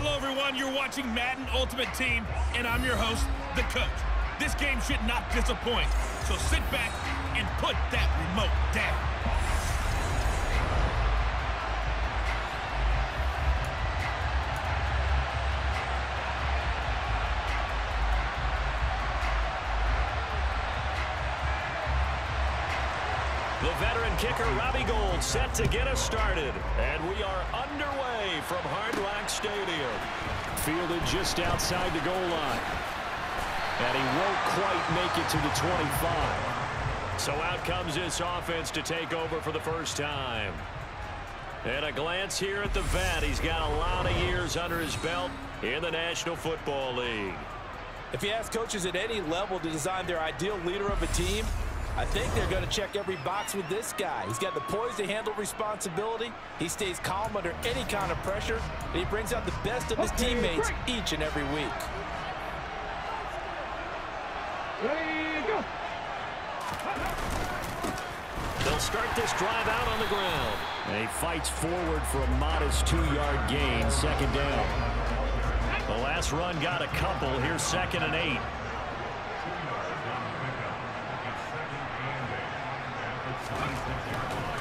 Hello, everyone. You're watching Madden Ultimate Team, and I'm your host, the coach. This game should not disappoint, so sit back and put that remote down. The veteran kicker, Robbie Gould, set to get us started. And we are underway from Hard Rock Stadium. Fielded just outside the goal line. And he won't quite make it to the 25. So out comes this offense to take over for the first time. And a glance here at the vet. He's got a lot of years under his belt in the National Football League. If you ask coaches at any level to design their ideal leader of a team, I think they're going to check every box with this guy. He's got the poise to handle responsibility. He stays calm under any kind of pressure, and he brings out the best of his teammates each and every week. Ready, go. They'll start this drive out on the ground. And he fights forward for a modest 2-yard gain, second down. The last run got a couple. Here's 2nd and 8.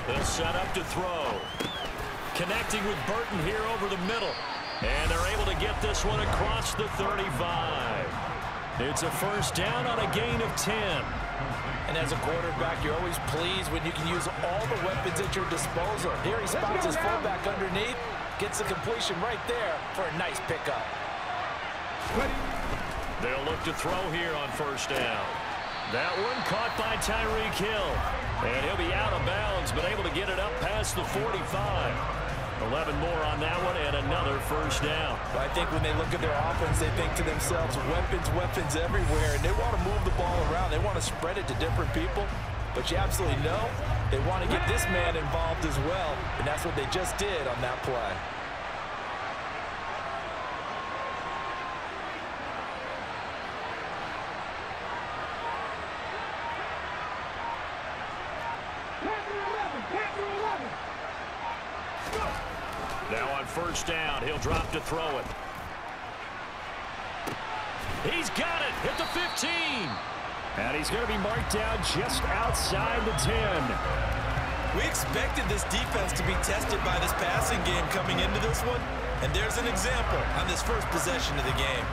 They'll set up to throw. Connecting with Burton here over the middle. And they're able to get this one across the 35. It's a first down on a gain of 10. And as a quarterback, you're always pleased when you can use all the weapons at your disposal. Here he spots his fullback underneath, gets the completion right there for a nice pickup. They'll look to throw here on first down. That one caught by Tyreek Hill. And he'll be out of bounds, but able to get it up past the 45. 11 more on that one, and another first down. But I think when they look at their offense, they think to themselves, weapons, weapons everywhere. And they want to move the ball around. They want to spread it to different people. But you absolutely know they want to get this man involved as well. And that's what they just did on that play. Now on first down, he'll drop to throw it. He's got it at the 15. And he's going to be marked down just outside the 10. We expected this defense to be tested by this passing game coming into this one. And there's an example on this first possession of the game.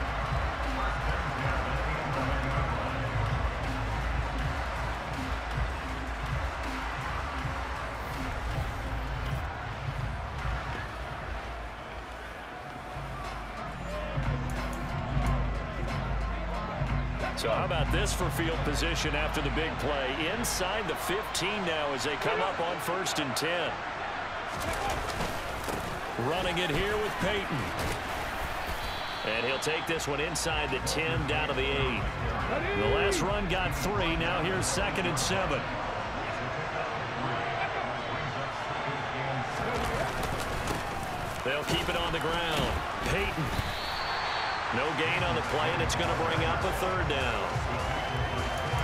So how about this for field position after the big play? Inside the 15 now as they come up on 1st and 10. Running it here with Peyton. And he'll take this one inside the 10 down to the 8. The last run got 3. Now here's 2nd and 7. They'll keep it on the ground. Peyton. No gain on the play, and it's going to bring up a 3rd down.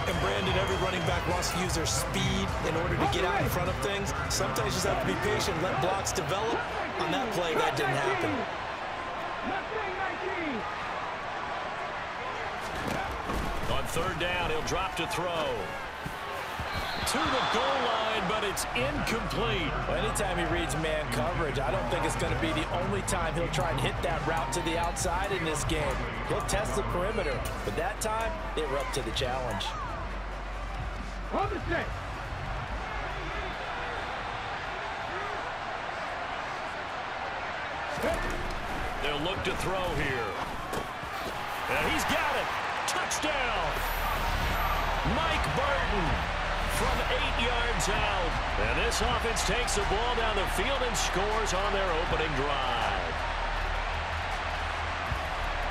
And Brandon, every running back wants to use their speed in order to get out in front of things. Sometimes you just have to be patient, let blocks develop. On that play, that didn't happen. On 3rd down, he'll drop to throw. To the goal line, but it's incomplete. Well, anytime he reads man coverage, I don't think it's going to be the only time he'll try and hit that route to the outside in this game. He'll test the perimeter, but that time, they were up to the challenge. They'll look to throw here. And he's got it. Touchdown. Mike Burton. From 8 yards out. And this offense takes the ball down the field and scores on their opening drive.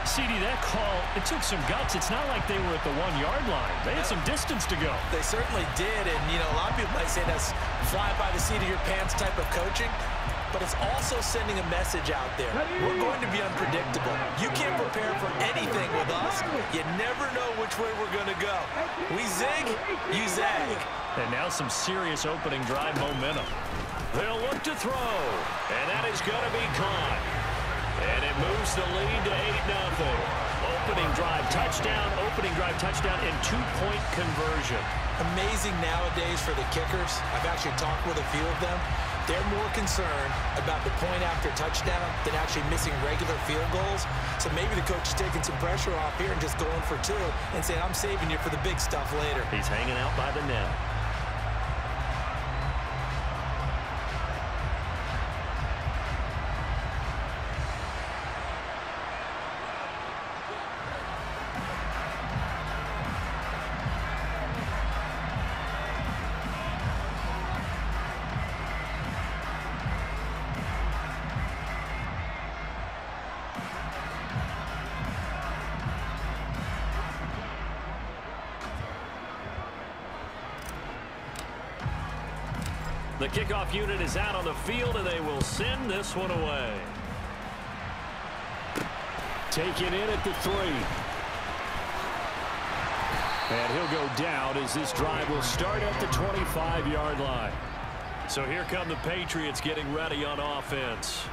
CD, that call, it took some guts. It's not like they were at the 1-yard line. They had some distance to go. They certainly did. And, you know, a lot of people might say that's fly by the seat of your pants type of coaching. But it's also sending a message out there. We're going to be unpredictable. You can't prepare for anything with us. You never know which way we're going to go. We zig, you zag. And now some serious opening drive momentum. They'll look to throw. And that is going to be caught. And it moves the lead to 8-0. Opening drive touchdown, and two-point conversion. Amazing nowadays for the kickers. I've actually talked with a few of them. They're more concerned about the point after touchdown than actually missing regular field goals. So maybe the coach is taking some pressure off here and just going for two and saying, I'm saving you for the big stuff later. He's hanging out by the net. The kickoff unit is out on the field, and they will send this one away. Taken in at the 3. And he'll go down as this drive will start at the 25-yard line. So here come the Patriots getting ready on offense.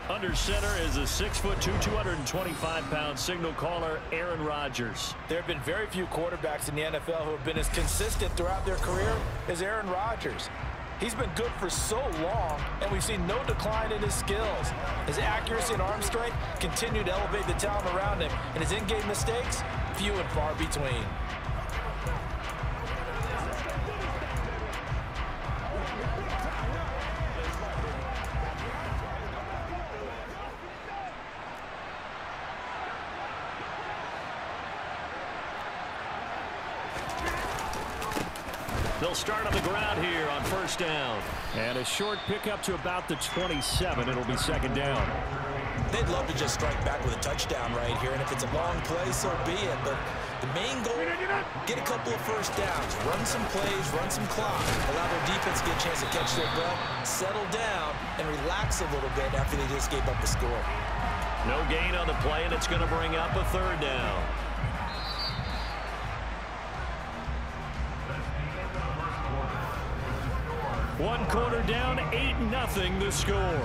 Under center is a 6'2", 225-pound signal caller, Aaron Rodgers. There have been very few quarterbacks in the NFL who have been as consistent throughout their career as Aaron Rodgers. He's been good for so long, and we've seen no decline in his skills. His accuracy and arm strength continue to elevate the talent around him, and his in-game mistakes, few and far between. They'll start on the ground here on first down. And a short pickup to about the 27. It'll be second down. They'd love to just strike back with a touchdown right here, and if it's a long play, so be it. But the main goal, get a couple of first downs, run some plays, run some clock, allow their defense to get a chance to catch their breath, settle down, and relax a little bit after they just gave up a score. No gain on the play, and it's going to bring up a third down. One quarter down, 8-0 the score.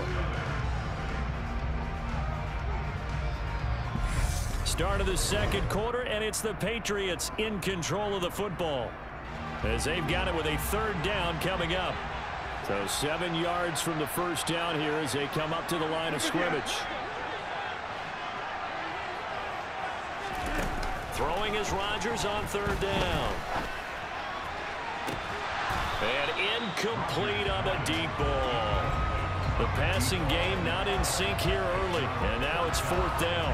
Start of the second quarter, and it's the Patriots in control of the football as they've got it with a third down coming up. So 7 yards from the first down here as they come up to the line of scrimmage. Throwing is Rodgers on third down. And incomplete on the deep ball. The passing game not in sync here early, and now it's fourth down.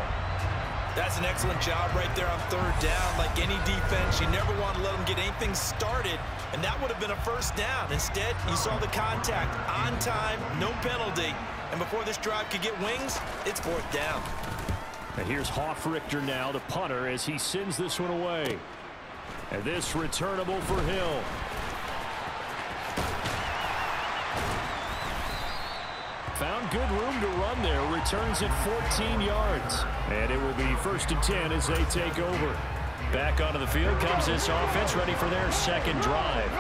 That's an excellent job right there on third down. Like any defense, you never want to let them get anything started, and that would have been a first down. Instead, you saw the contact on time, no penalty, and before this drive could get wings, it's fourth down. And here's Hoffrichter now, the punter, as he sends this one away. And this returnable for Hill. Found good room to run there. Returns at 14 yards. And it will be 1st and 10 as they take over. Back onto the field comes this offense, ready for their second drive.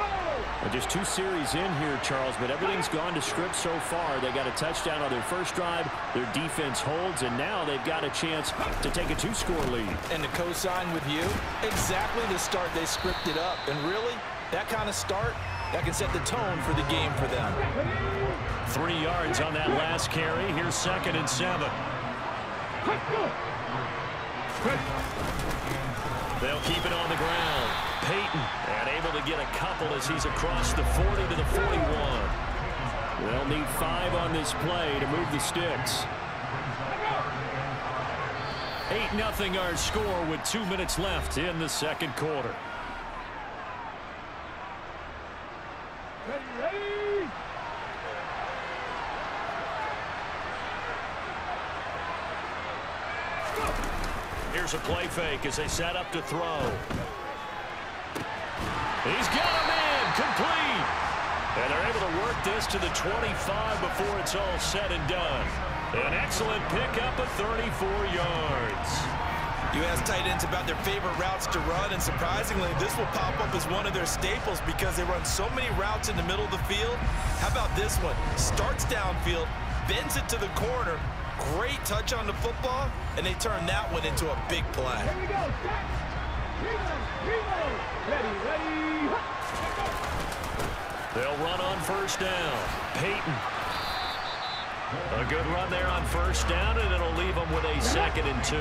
Well, just 2 series in here, Charles, but everything's gone to script so far. They got a touchdown on their first drive. Their defense holds, and now they've got a chance to take a 2-score lead. And to co-sign with you, exactly the start they scripted up. And really, that kind of start, that can set the tone for the game for them. 3 yards on that last carry. Here's 2nd and 7. They'll keep it on the ground. Peyton, and able to get a couple as he's across the 40 to the 41. They'll need 5 on this play to move the sticks. 8-0 our score with 2 minutes left in the second quarter. Here's a play fake as they set up to throw. He's got a man complete. And they're able to work this to the 25 before it's all said and done. An excellent pickup of 34 yards. You ask tight ends about their favorite routes to run, and surprisingly, this will pop up as one of their staples because they run so many routes in the middle of the field. How about this one? Starts downfield, bends it to the corner, Great touch on the football, and they turned that one into a big play. Here we go. Ready, ready. They'll run on first down. Peyton. A good run there on first down, and it'll leave them with a 2nd and 2.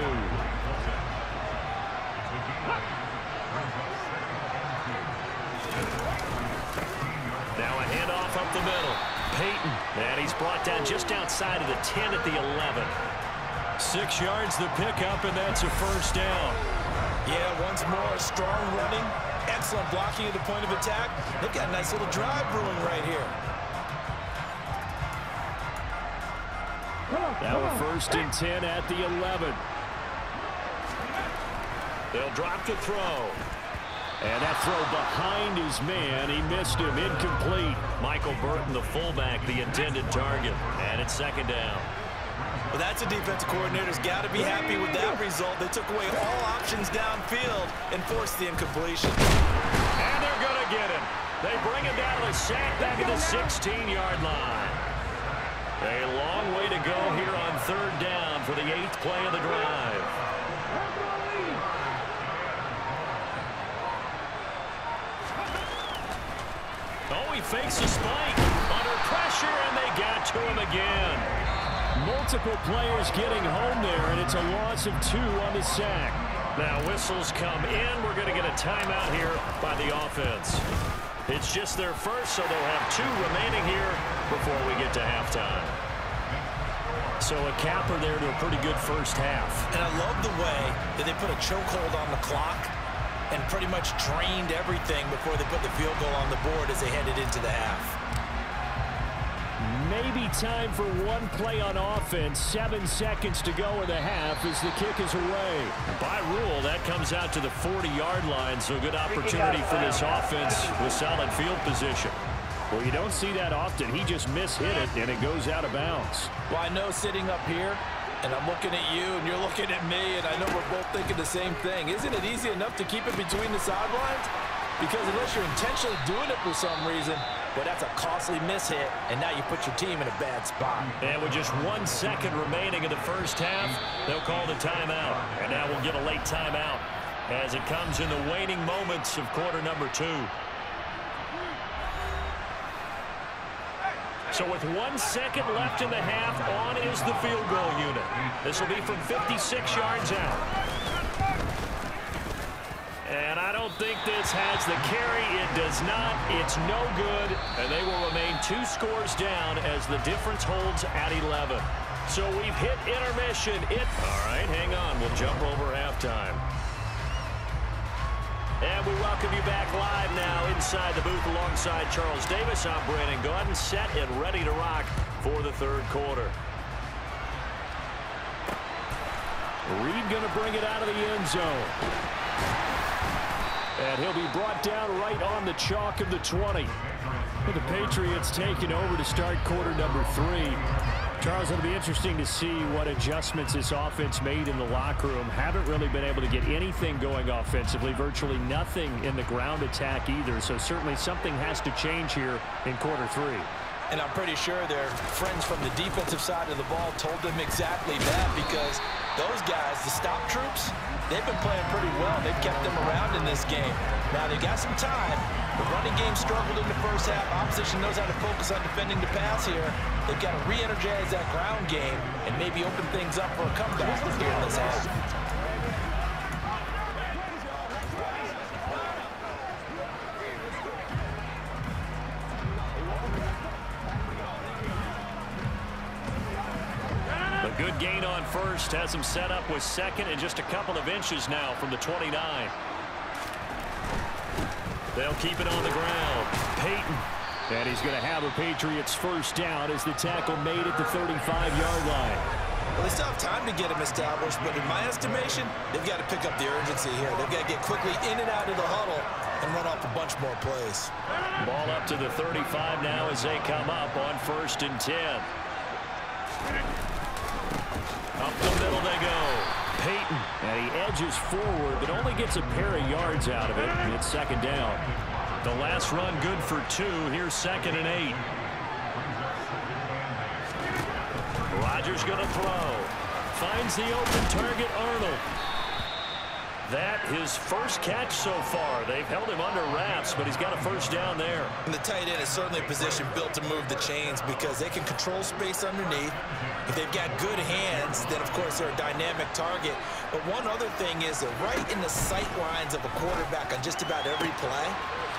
Now a handoff up the middle. Peyton, and he's brought down just outside of the 10 at the 11. 6 yards the pickup, and that's a first down. Yeah, once more, strong running, excellent blocking at the point of attack. They've got a nice little drive brewing right here. Now a 1st and 10 at the 11. They'll drop to throw. And that throw behind his man. He missed him. Incomplete. Michael Burton, the fullback, the intended target. And it's 2nd down. Well, that's a defensive coordinator's got to be happy with that result. They took away all options downfield and forced the incompletion. And they're going to get him. They bring him down to the sack back at the 16-yard line. A long way to go here on 3rd down for the 8th play of the drive. Oh, he fakes a spike. Under pressure, and they got to him again. Multiple players getting home there, and it's a loss of 2 on the sack. Now whistles come in. We're going to get a timeout here by the offense. It's just their first, so they'll have 2 remaining here before we get to halftime. So a capper there to a pretty good first half. And I love the way that they put a chokehold on the clock and pretty much drained everything before they put the field goal on the board as they headed into the half. Maybe time for one play on offense. 7 seconds to go in the half as the kick is away. By rule, that comes out to the 40-yard line, so good opportunity for this offense with solid field position. Well, you don't see that often. He just mishit it, and it goes out of bounds. Well, I know sitting up here, and I'm looking at you, and you're looking at me, and I know we're both thinking the same thing. Isn't it easy enough to keep it between the sidelines? Because unless you're intentionally doing it for some reason, well, that's a costly mishit, and now you put your team in a bad spot. And with just 1 second remaining in the first half, they'll call the timeout. And now we'll get a late timeout as it comes in the waning moments of quarter number 2. So with 1 second left in the half, on is the field goal unit. This will be from 56 yards out. And I don't think this has the carry. It does not. It's no good. And they will remain 2 scores down as the difference holds at 11. So we've hit intermission. All right, hang on. We'll jump over halftime. And we welcome you back live now inside the booth alongside Charles Davis. I'm Brandon Gaudin, set and ready to rock for the 3rd quarter. Reed going to bring it out of the end zone. And he'll be brought down right on the chalk of the 20. With the Patriots taking over to start quarter number 3. Charles, it'll be interesting to see what adjustments this offense made in the locker room. Haven't really been able to get anything going offensively, virtually nothing in the ground attack either. So certainly something has to change here in quarter 3. And I'm pretty sure their friends from the defensive side of the ball told them exactly that, because those guys, the stop troops, they've been playing pretty well. They've kept them around in this game. Now they've got some time. The running game struggled in the first half. Opposition knows how to focus on defending the pass here. They've got to re-energize that ground game and maybe open things up for a comeback here in this half. A good gain on first has him set up with 2nd and just a couple of inches now from the 29. They'll keep it on the ground. Peyton. And he's going to have a Patriots first down as the tackle made at the 35-yard line. Well, they still have time to get him established, but in my estimation, they've got to pick up the urgency here. They've got to get quickly in and out of the huddle and run off a bunch more plays. Ball up to the 35 now as they come up on 1st and 10. Up the middle they go. Peyton, and he edges forward, but only gets a pair of yards out of it. It's 2nd down. The last run good for 2. Here's 2nd and 8. Rodgers going to throw. Finds the open target, Arnold. That his first catch so far. They've held him under wraps, but he's got a first down there. And the tight end is certainly a position built to move the chains because they can control space underneath. If they've got good hands, then of course they're a dynamic target. But one other thing is they're right in the sight lines of a quarterback on just about every play.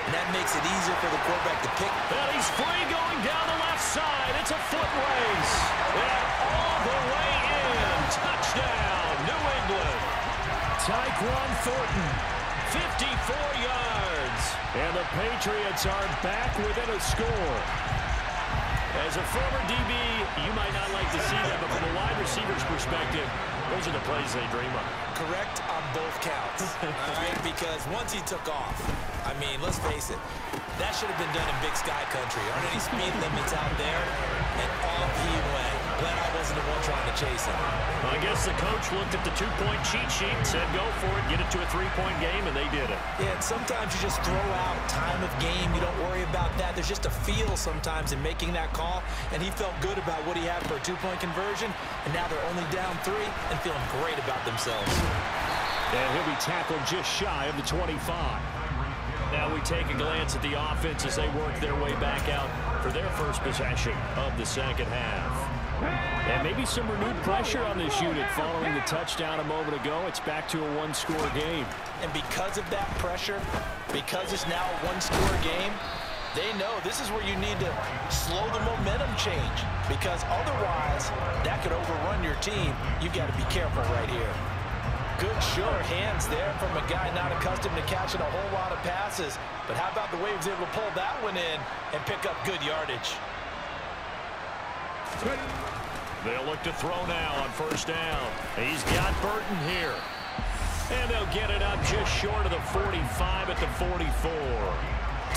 And that makes it easier for the quarterback to pick. And he's free going down the left side. It's a foot race. And all the way in. Touchdown, New England. Tyquan Thornton, 54 yards. And the Patriots are back within a score. As a former DB, you might not like to see that, but from a wide receiver's perspective, those are the plays they dream of. Correct on both counts. All right, because once he took off, I mean, let's face it, that should have been done in Big Sky Country. Aren't any speed limits out there? And off he went. Glad I wasn't the one trying to chase him. I guess the coach looked at the two-point cheat sheet and said, go for it, get it to a three-point game, and they did it. Yeah, and sometimes you just throw out time of game. You don't worry about that. There's just a feel sometimes in making that call, and he felt good about what he had for a two-point conversion, and now they're only down 3 and feeling great about themselves. And he'll be tackled just shy of the 25. Now we take a glance at the offense as they work their way back out for their first possession of the second half. And maybe some renewed pressure on this unit following the touchdown a moment ago. It's back to a one-score game. And because of that pressure, because it's now a one-score game, they know this is where you need to slow the momentum change. Because otherwise, that could overrun your team. You've got to be careful right here. Good, sure hands there from a guy not accustomed to catching a whole lot of passes. But how about the way he was able to pull that one in and pick up good yardage? They'll look to throw now on first down. He's got Burton here. And they'll get it up just short of the 45 at the 44.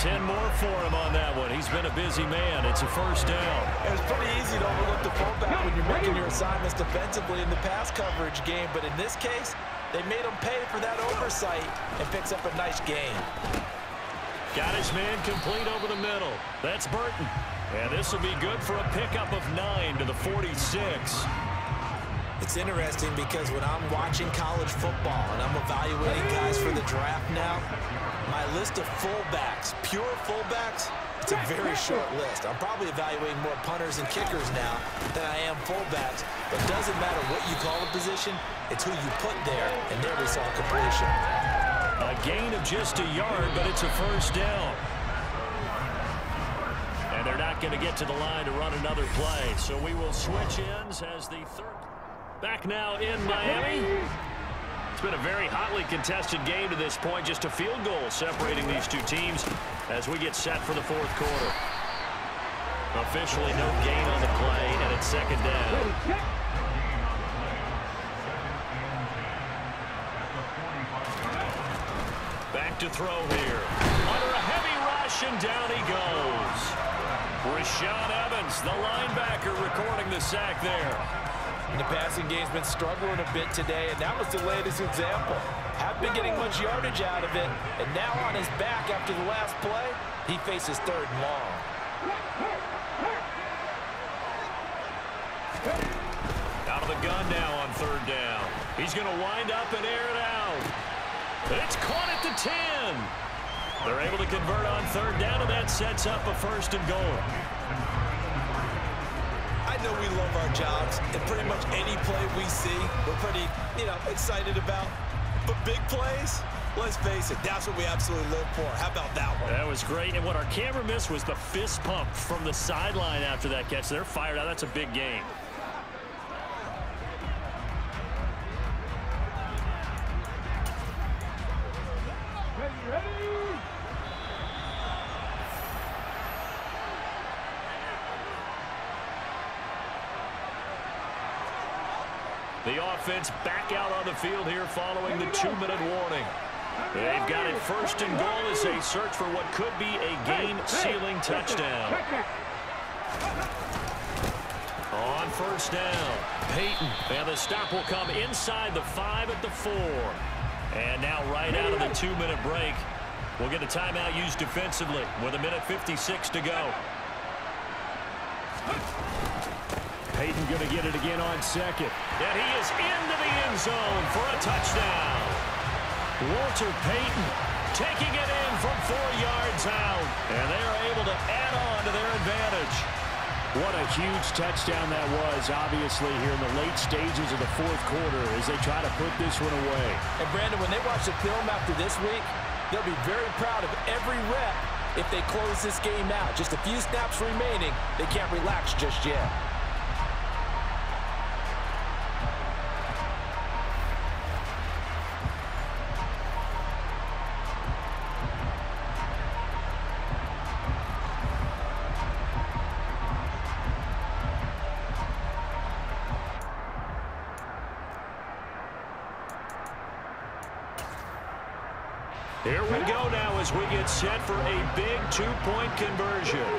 10 more for him on that one. He's been a busy man. It's a first down. It's pretty easy to overlook the fullback when you're making your assignments defensively in the pass coverage game. But in this case, they made him pay for that oversight and picks up a nice gain. Got his man complete over the middle. That's Burton. And this will be good for a pickup of 9 to the 46. It's interesting because when I'm watching college football and I'm evaluating guys for the draft now, my list of fullbacks, pure fullbacks, it's a very short list. I'm probably evaluating more punters and kickers now than I am fullbacks. But it doesn't matter what you call a position, it's who you put there, and there we saw completion. A gain of just a yard, but it's a first down. And they're not going to get to the line to run another play. So we will switch ends as the third. Back now in Miami. It's been a very hotly contested game to this point. Just a field goal separating these two teams as we get set for the fourth quarter. Officially no gain on the play, and it's second down. Back to throw here. Under a heavy rush, and down he goes. Rashaan Evans, the linebacker, recording the sack there. And the passing game's been struggling a bit today, and that was the latest example. Haven't been getting much yardage out of it, and now on his back after the last play, he faces third and long. Out of the gun now on third down. He's going to wind up and air it out. It's caught at the 10. They're able to convert on third down, and that sets up a first and goal. I know we love our jobs, and pretty much any play we see, we're pretty, excited about. But big plays, let's face it, that's what we absolutely live for. How about that one? That was great, and what our camera missed was the fist pump from the sideline after that catch. They're fired out. That's a big game. The offense back out on the field here following the 2-minute warning. They've got it first and goal as they search for what could be a game-sealing touchdown. On first down, Peyton. And the stop will come inside the 5 at the 4. And now right out of the 2-minute break, we'll get a timeout used defensively with 1:56 to go. Peyton going to get it again on second. And he is into the end zone for a touchdown. Walter Payton taking it in from 4 yards out. And they are able to add on to their advantage. What a huge touchdown that was, obviously, here in the late stages of the fourth quarter as they try to put this one away. And, Brandon, when they watch the film after this week, they'll be very proud of every rep if they close this game out. Just a few snaps remaining. They can't relax just yet. Here we go now as we get set for a big two-point conversion.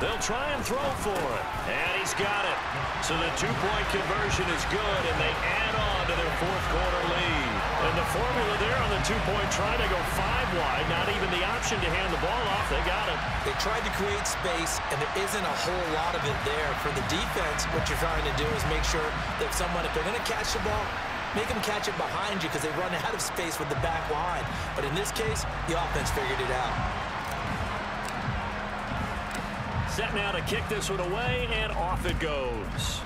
They'll try and throw for it. And he's got it. So the two-point conversion is good, and they add on to their fourth quarter lead. And the formula there on the two-point try to go 5 wide. Not even the option to hand the ball off. They got it. They tried to create space, and there isn't a whole lot of it there. For the defense, what you're trying to do is make sure that if they're going to catch the ball, make them catch it behind you because they run out of space with the back line. But in this case, the offense figured it out. Set now to kick this one away, and off it goes.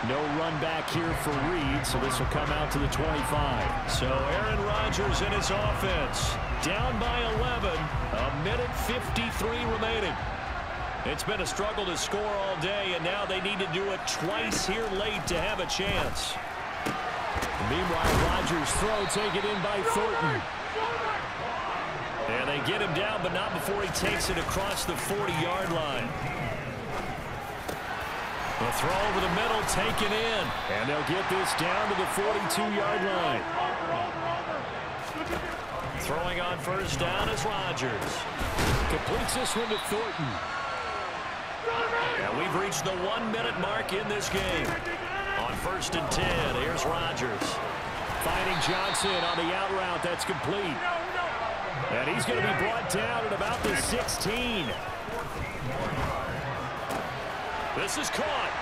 No run back here for Reed, so this will come out to the 25. So Aaron Rodgers and his offense down by 11, a minute 53 remaining. It's been a struggle to score all day, and now they need to do it twice here late to have a chance. Meanwhile, Rodgers' throw taken in by Thornton. And they get him down, but not before he takes it across the 40-yard line. The throw over the middle, taken in. And they'll get this down to the 42-yard line. Throwing on first down is Rodgers. Completes this one to Thornton. And we've reached the 1-minute mark in this game. On 1st and 10, here's Rodgers. Finding Johnson on the out route. That's complete. And he's going to be brought down at about the 16. This is caught.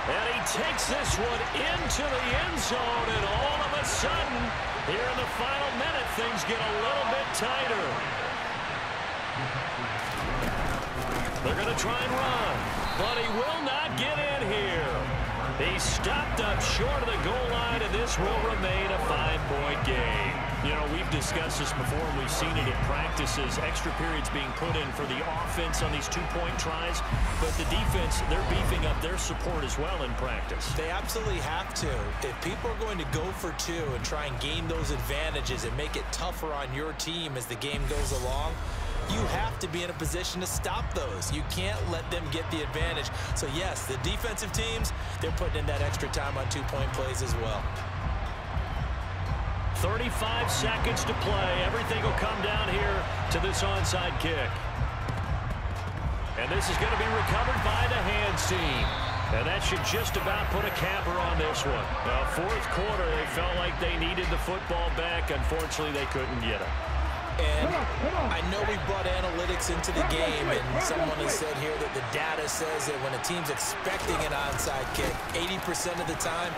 And he takes this one into the end zone. And all of a sudden, here in the final minute, things get a little bit tighter. They're going to try and run. But he will not get in here. He stopped up short of the goal line, and this will remain a 5-point game. You know, we've discussed this before, and we've seen it in practices. Extra periods being put in for the offense on these two-point tries. But the defense, they're beefing up their support as well in practice. They absolutely have to. If people are going to go for 2 and try and gain those advantages and make it tougher on your team as the game goes along, you have to be in a position to stop those. You can't let them get the advantage. So, yes, the defensive teams, they're putting in that extra time on two-point plays as well. 35 seconds to play. Everything will come down here to this onside kick. And this is going to be recovered by the hands team. And that should just about put a capper on this one. Now, fourth quarter, they felt like they needed the football back. Unfortunately, they couldn't get it. And I know we brought analytics into the game, and someone has said here that the data says that when a team's expecting an onside kick, 80% of the time,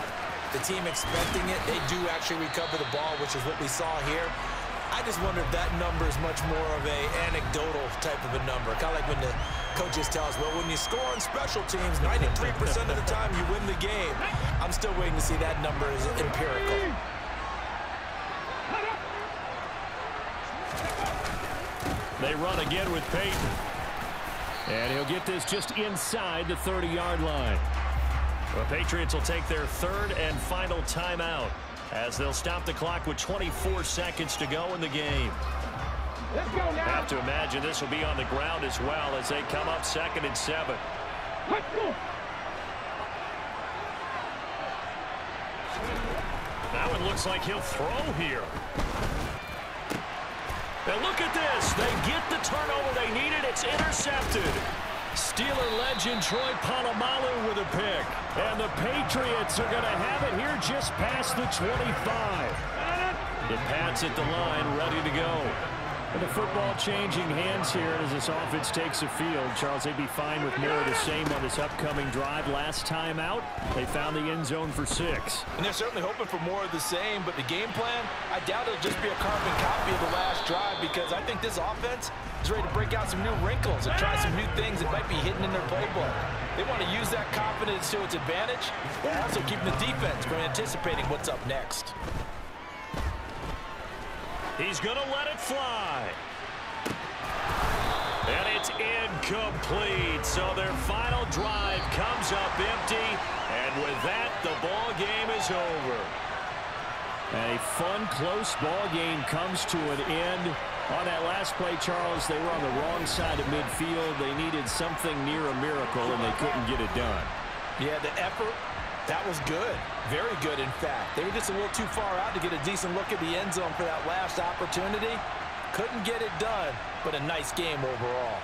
the team expecting it, they do actually recover the ball, which is what we saw here. I just wonder if that number is much more of a anecdotal type of a number. Kind of like when the coaches tell us, well, when you score on special teams, 93% of the time you win the game. I'm still waiting to see that number is empirical. They run again with Peyton. And he'll get this just inside the 30-yard line. The Patriots will take their third and final timeout as they'll stop the clock with 24 seconds to go in the game. Let's go now. Have to imagine this will be on the ground as well as they come up 2nd and 7. Let's go. That one looks like he'll throw here. And look at this. They get the turnover they needed. It's intercepted. Steeler legend Troy Polamalu with a pick. And the Patriots are going to have it here just past the 25. The Pats at the line, ready to go. And the football changing hands here as this offense takes the field. Charles, they'd be fine with more of the same on this upcoming drive. Last time out, they found the end zone for 6. And they're certainly hoping for more of the same, but the game plan, I doubt it'll just be a carbon copy of the last drive, because I think this offense is ready to break out some new wrinkles and try some new things that might be hidden in their playbook. They want to use that confidence to its advantage, while also keeping the defense from anticipating what's up next. He's going to let it fly. And it's incomplete. So their final drive comes up empty. And with that, the ball game is over. A fun, close ball game comes to an end. On that last play, Charles, they were on the wrong side of midfield. They needed something near a miracle, and they couldn't get it done. Yeah, the effort, that was good. Very good, in fact. They were just a little too far out to get a decent look at the end zone for that last opportunity. Couldn't get it done, but a nice game overall.